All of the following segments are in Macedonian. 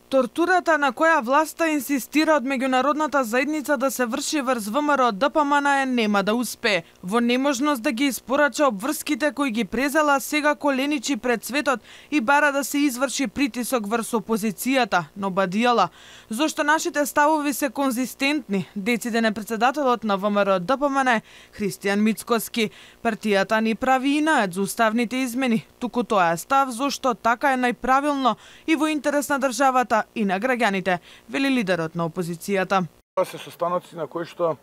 Тортурата на која власта инсистира од меѓународната заедница да се врши врз ВМРО ДПМН нема да успее. Во неможност да ги испорача обврските кои ги презела, сега коленичи пред светот и бара да се изврши притисок врз опозицијата, но бадијала. Зошто нашите ставови се конзистентни, дециден е председателот на ВМРО ДПМН Христијан Мицкоски. Партијата ни прави инаед за уставните измени, туку тоа е став зошто така е најправилно и во интерес на државата и на граѓаните, вели лидерот на опозицијата. Тоа се состаноци на кои што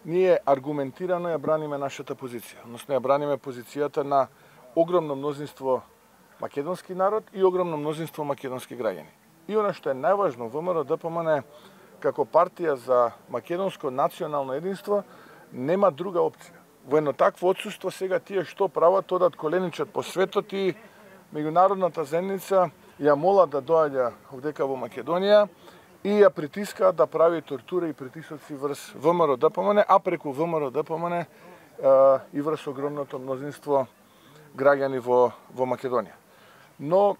ние аргументирано ја браниме нашата позиција, односно ја браниме позицијата на огромно мнозинство македонски народ и огромно мнозинство македонски граѓани. И она што е најважно, ВМРО ДПМН како партија за македонско национално единство нема друга опција. Во едно такво отсуство сега тие што прават, одат коленичат по светот и меѓународната заедница ја мола да доаѓа овдека во Македонија и ја притиска да прави тортура и притисоци врз ВМРО ДПМН, а преку ВМРО ДПМН и врз огромното мнозинство граѓани во Македонија. Но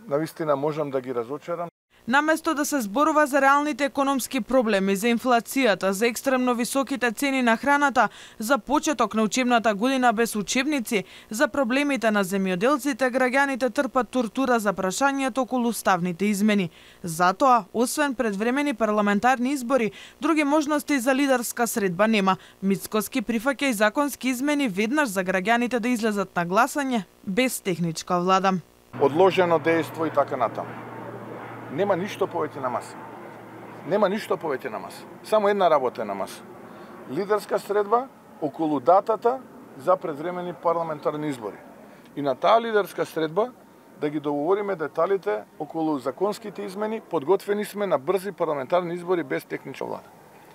навистина можам да ги разочарам. Наместо да се зборува за реалните економски проблеми, за инфлацијата, за екстремно високите цени на храната, за почеток на учебната година без учебници, за проблемите на земјоделците, граѓаните трпат тортура за прашањето околу уставните измени. Затоа, освен предвремени парламентарни избори, други можности за лидерска средба нема. Мицкоски прифаќа и законски измени веднаш за граѓаните да излезат на гласање без техничка влада. Одложено дејство и така натаму. Нема ништо повеќе на маса. Нема ништо повеќе на маса. Само една работа е на маса. Лидерска средба околу датата за предвремени парламентарни избори. И на таа лидерска средба да ги договориме деталите околу законските измени, подготвени сме на брзи парламентарни избори без техничка влада.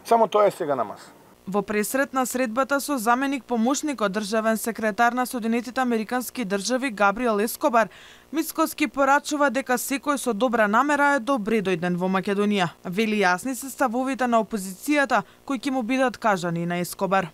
Само тоа е сега на маса. Во пресрет на средбата со заменик помошникот државен секретар на Соединетите Американски држави Габриел Ескобар, Мицкоски порачува дека секој со добра намера е добре дојден во Македонија. Вели јасни се ставовите на опозицијата кои ќе му бидат кажани на Ескобар.